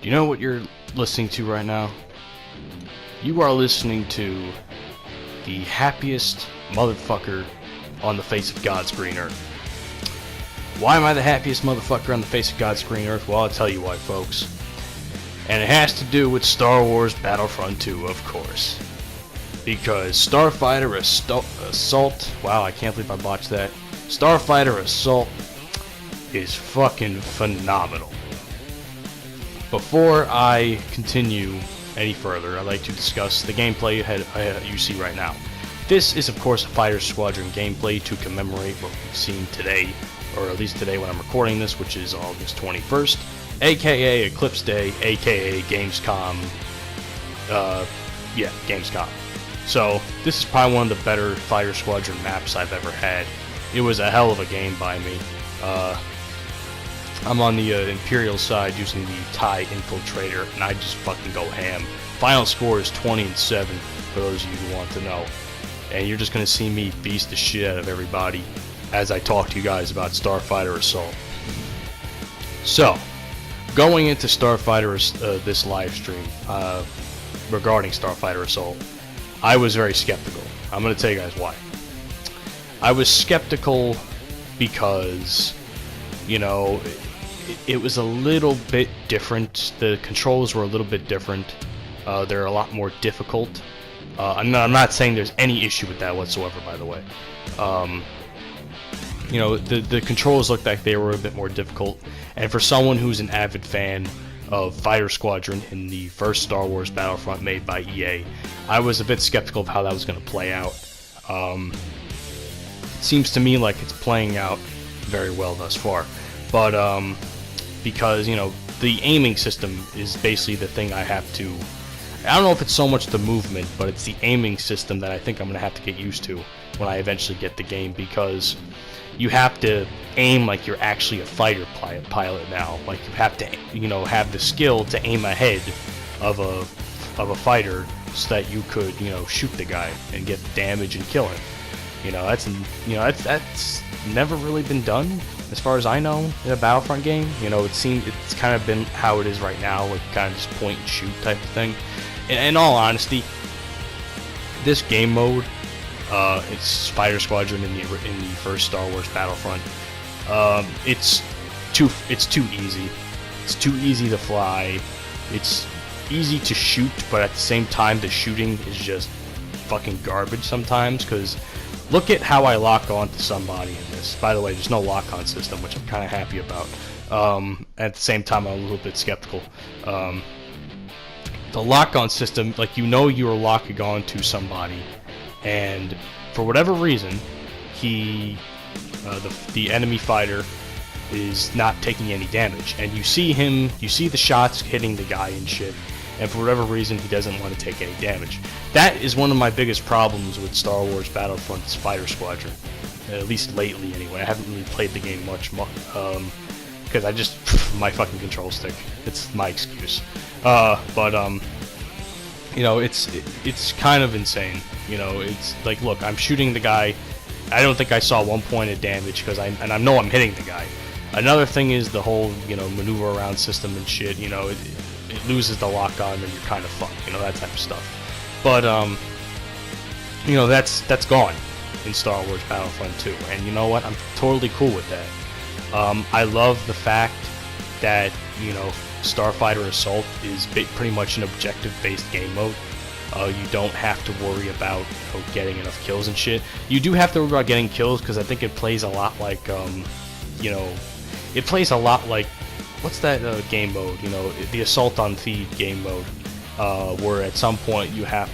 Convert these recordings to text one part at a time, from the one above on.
You know what you're listening to right now? You are listening to the happiest motherfucker on the face of God's green earth. Why am I the happiest motherfucker on the face of God's green earth? Well, I'll tell you why, folks. And it has to do with Star Wars Battlefront 2, of course. Because Starfighter Assault... Wow, I can't believe I botched that. Starfighter Assault is fucking phenomenal. Before I continue any further, I'd like to discuss the gameplay you see right now. This is, of course, a Fighter Squadron gameplay to commemorate what we've seen today, or at least today when I'm recording this, which is August 21st, aka Eclipse Day, aka Gamescom. Gamescom. So, this is probably one of the better Fighter Squadron maps I've ever had. It was a hell of a game by me. I'm on the Imperial side using the TIE Infiltrator, and I just fucking go ham. Final score is 20-7, for those of you who want to know. And you're just going to see me beast the shit out of everybody as I talk to you guys about Starfighter Assault. So, going into Starfighter, this live stream, regarding Starfighter Assault, I was very skeptical. I'm going to tell you guys why. I was skeptical because, you know, it was a little bit different. The controls were a little bit different. They're a lot more difficult. I'm not saying there's any issue with that whatsoever, by the way. You know, the controls looked like they were a bit more difficult. And for someone who's an avid fan of Fighter Squadron in the first Star Wars Battlefront made by EA, I was a bit skeptical of how that was going to play out. It seems to me like it's playing out very well thus far. But, because, you know, the aiming system is basically the thing I have to... I don't know if it's so much the movement, but it's the aiming system that I think I'm going to have to get used to when I eventually get the game, because you have to aim like you're actually a fighter pilot now. Like, you have to, you know, have the skill to aim ahead of a fighter so that you could, you know, shoot the guy and get damage and kill him. You know, that's never really been done, as far as I know, in a Battlefront game. You know, it's kind of been how it is right now, like kind of just point and shoot type of thing. In all honesty, this game mode, it's Fighter Squadron in the first Star Wars Battlefront. It's too easy. It's too easy to fly. It's easy to shoot, but at the same time, the shooting is just fucking garbage sometimes. Because look at how I lock on to somebody in this. By the way, there's no lock-on system, which I'm kind of happy about. At the same time, I'm a little bit skeptical. The lock-on system, like, you know you're locking on to somebody, and for whatever reason, the enemy fighter is not taking any damage, and you see the shots hitting the guy and shit, and for whatever reason, he doesn't want to take any damage. That is one of my biggest problems with Star Wars Battlefront's Fighter Squadron, at least lately anyway. I haven't really played the game much, because I just, my fucking control stick. It's my excuse. You know, it's kind of insane. You know, it's like, look, I'm shooting the guy. I don't think I saw 1 point of damage, because I know I'm hitting the guy. Another thing is the whole, you know, maneuver around system and shit. You know, it loses the lock on and you're kind of fucked. You know, that type of stuff. But you know, that's gone in Star Wars Battlefront 2, and you know what? I'm totally cool with that. I love the fact that, you know, Starfighter Assault is pretty much an objective-based game mode. You don't have to worry about, you know, getting enough kills and shit. You do have to worry about getting kills, because I think it plays a lot like, you know, it plays a lot like, what's that game mode? You know, the Assault on Theed game mode, where at some point you have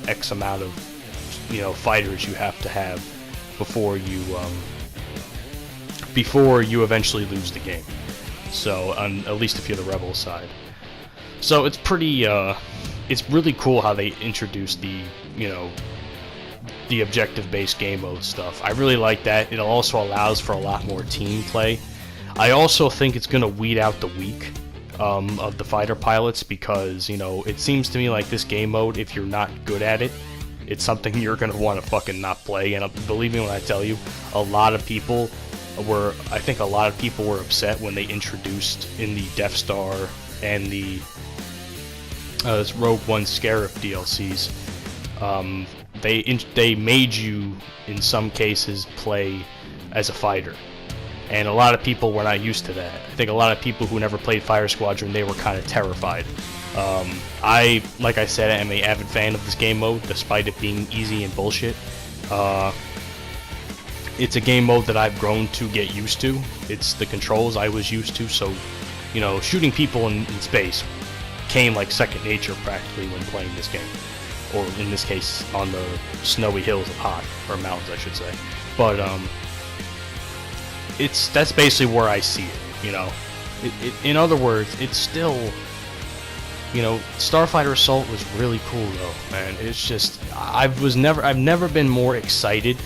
X amount of, you know, fighters you have to have before you eventually lose the game. So, at least if you're the Rebel side. So it's pretty, it's really cool how they introduced the, you know, the objective-based game mode stuff. I really like that. It also allows for a lot more team play. I also think it's going to weed out the weak of the fighter pilots, because, you know, it seems to me like this game mode, if you're not good at it, it's something you're going to want to fucking not play. And believe me when I tell you, a lot of people were upset when they introduced in the Death Star and the this Rogue One Scarif DLCs, they made you in some cases play as a fighter, and a lot of people were not used to that. I think a lot of people who never played Fire Squadron, they were kind of terrified. Like I said, am an avid fan of this game mode, despite it being easy and bullshit. It's a game mode that I've grown to get used to. It's the controls I was used to, so, you know, shooting people in space came like second nature practically when playing this game. Or in this case, on the snowy hills of Hoth, or mountains I should say. But, that's basically where I see it, you know. In other words, it's still, you know, Starfighter Assault was really cool though, man. It's just, I've never been more excited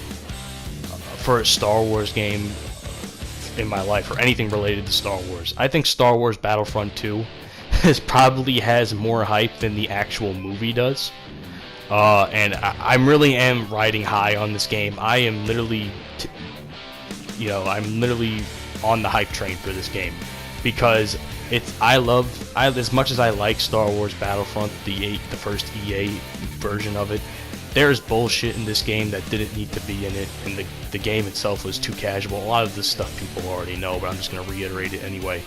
for a Star Wars game in my life, or anything related to Star Wars. I think Star Wars Battlefront 2 probably has more hype than the actual movie does. And I really am riding high on this game. I am literally, I'm literally on the hype train for this game, because as much as I like Star Wars Battlefront, the first EA version of it, there's bullshit in this game that didn't need to be in it, and the game itself was too casual. A lot of this stuff people already know, but I'm just going to reiterate it anyway.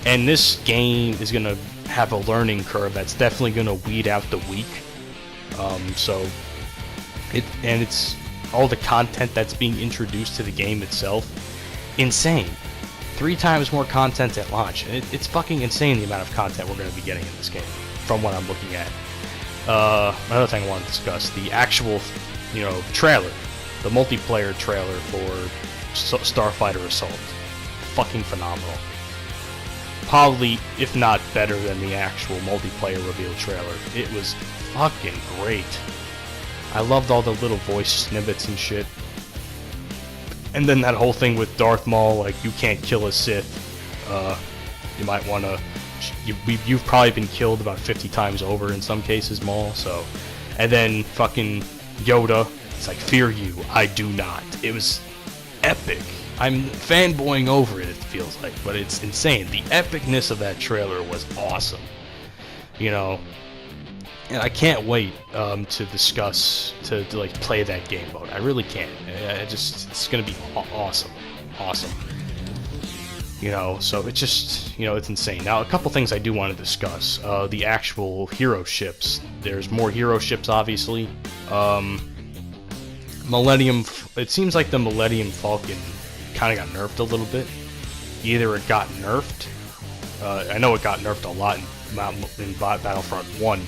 And this game is going to have a learning curve that's definitely going to weed out the weak. It's all the content that's being introduced to the game itself, insane. 3 times more content at launch, and it's fucking insane the amount of content we're going to be getting in this game, from what I'm looking at. Another thing I want to discuss, the actual, trailer, the multiplayer trailer for Starfighter Assault. Fucking phenomenal. Probably, if not better than the actual multiplayer reveal trailer. It was fucking great. I loved all the little voice snippets and shit. And then that whole thing with Darth Maul, like, you can't kill a Sith. You might want to... You've probably been killed about 50 times over in some cases, Maul, so... And then fucking Yoda, it's like, fear you, I do not. It was epic. I'm fanboying over it, it feels like, but it's insane. The epicness of that trailer was awesome. And I can't wait to discuss, to like play that game mode. I really can't. It's gonna be awesome. So it's just, it's insane. Now, a couple things I do want to discuss. The actual hero ships. There's more hero ships, obviously. It seems like the Millennium Falcon kind of got nerfed a little bit. Either it got nerfed. I know it got nerfed a lot in Battlefront 1.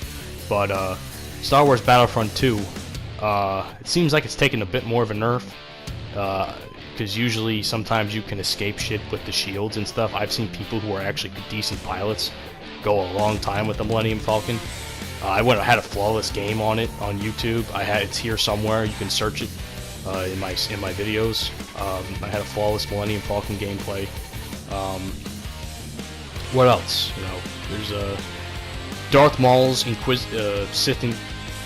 But Star Wars Battlefront 2, it seems like it's taken a bit more of a nerf, because usually sometimes you can escape shit with the shields and stuff. I've seen people who are actually decent pilots go a long time with the Millennium Falcon. I had a flawless game on it on YouTube. It's here somewhere. You can search it in my videos. I had a flawless Millennium Falcon gameplay. What else? There's a Darth Maul's Sith,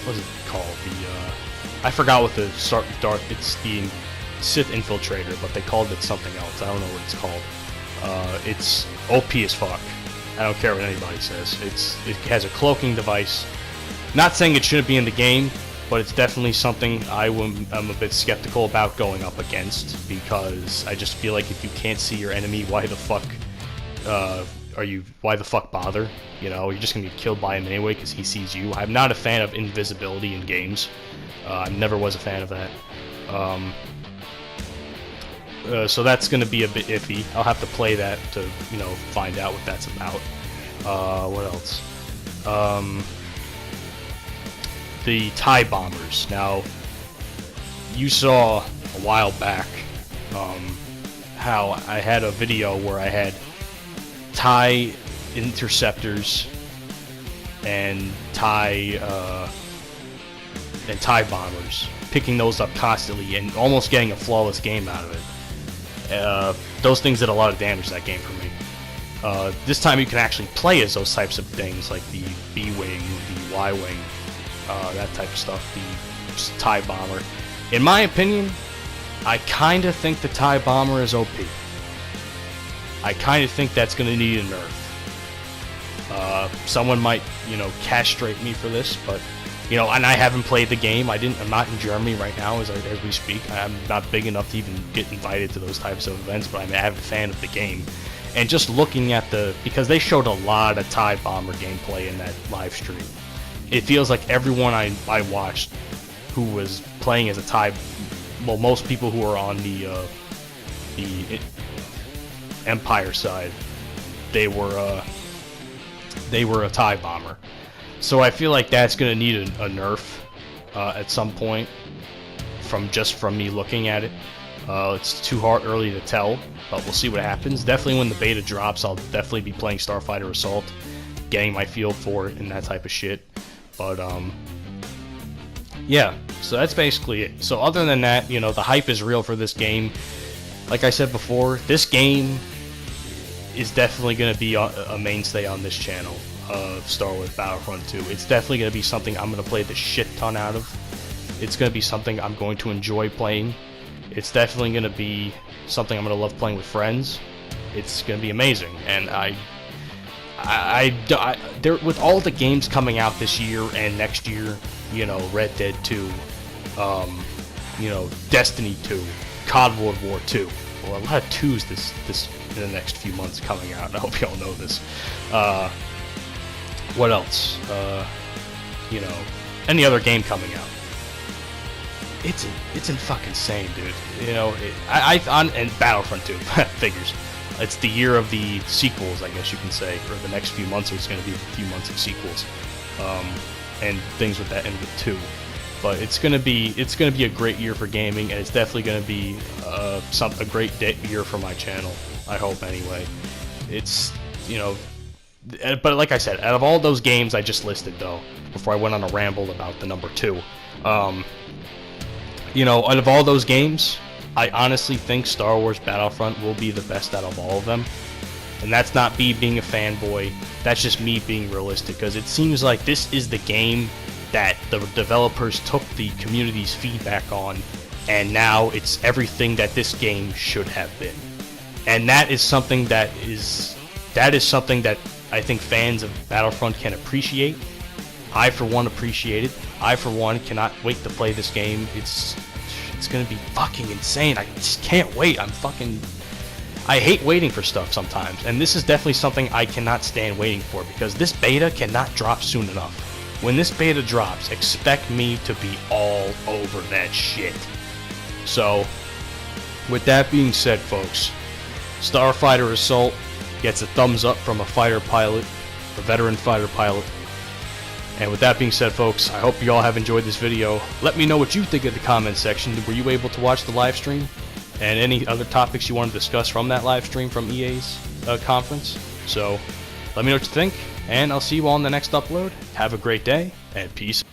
what's it called? I forgot what it's the Sith Infiltrator, but they called it something else. I don't know what it's called. It's OP as fuck. I don't care what anybody says. It has a cloaking device. Not saying it shouldn't be in the game, but it's definitely something I'm a bit skeptical about going up against, because I just feel like if you can't see your enemy, why the fuck bother? You're just gonna get killed by him anyway because he sees you. I'm not a fan of invisibility in games. I never was a fan of that. So that's gonna be a bit iffy. I'll have to play that to find out what that's about. What else? The TIE bombers. Now, you saw a while back how I had a video where I had TIE interceptors and TIE bombers, picking those up constantly and almost getting a flawless game out of it. Those things did a lot of damage to that game for me. This time you can actually play as those types of things, like the B-Wing, the Y-Wing, that type of stuff, the TIE bomber. In my opinion, I kind of think the TIE bomber is OP. I kind of think that's going to need a nerf. Someone might, castrate me for this, but, and I haven't played the game. I'm not in Germany right now as we speak. I'm not big enough to even get invited to those types of events, but I'm an avid fan of the game. And just looking at because they showed a lot of TIE Bomber gameplay in that live stream. It feels like everyone I watched who was playing as a TIE, well, most people who are on the Empire side, they were a TIE Bomber. So I feel like that's gonna need a nerf at some point. From me looking at it, it's too early to tell, but we'll see what happens. Definitely when the beta drops, I'll definitely be playing Starfighter Assault, getting my feel for it and that type of shit. But yeah, so that's basically it. So other than that, the hype is real for this game. Like I said before, this game is definitely going to be a mainstay on this channel of Star Wars Battlefront 2. It's definitely going to be something I'm going to play the shit ton out of. It's going to be something I'm going to enjoy playing. It's definitely going to be something I'm going to love playing with friends. It's going to be amazing. And there, with all the games coming out this year and next year, Red Dead 2, Destiny 2, COD World War 2. Well, a lot of 2s this in the next few months coming out. I hope y'all know this. What else? Any other game coming out. It's fucking insane, dude. And Battlefront 2 figures. It's the year of the sequels, I guess you can say. For the next few months, it's going to be a few months of sequels, and things with that end with 2. But it's gonna be a great year for gaming, and it's definitely gonna be a great year for my channel. I hope anyway. It's but like I said, out of all those games I just listed, though, before I went on a ramble about the number 2, out of all those games, I honestly think Star Wars Battlefront will be the best out of all of them. And that's not me being a fanboy, that's just me being realistic, because it seems like this is the game that the developers took the community's feedback on, and now it's everything that this game should have been. And that is something that I think fans of Battlefront can appreciate. I, for one, appreciate it. I, for one, cannot wait to play this game. It's gonna be fucking insane. I just can't wait. I hate waiting for stuff sometimes, and this is definitely something I cannot stand waiting for, because this beta cannot drop soon enough. When this beta drops, expect me to be all over that shit. So, with that being said, folks, Starfighter Assault gets a thumbs up from a fighter pilot, a veteran fighter pilot. And with that being said, folks, I hope you all have enjoyed this video. Let me know what you think in the comments section. Were you able to watch the live stream? And any other topics you want to discuss from that live stream from EA's conference? So, let me know what you think, and I'll see you all in the next upload. Have a great day, and peace.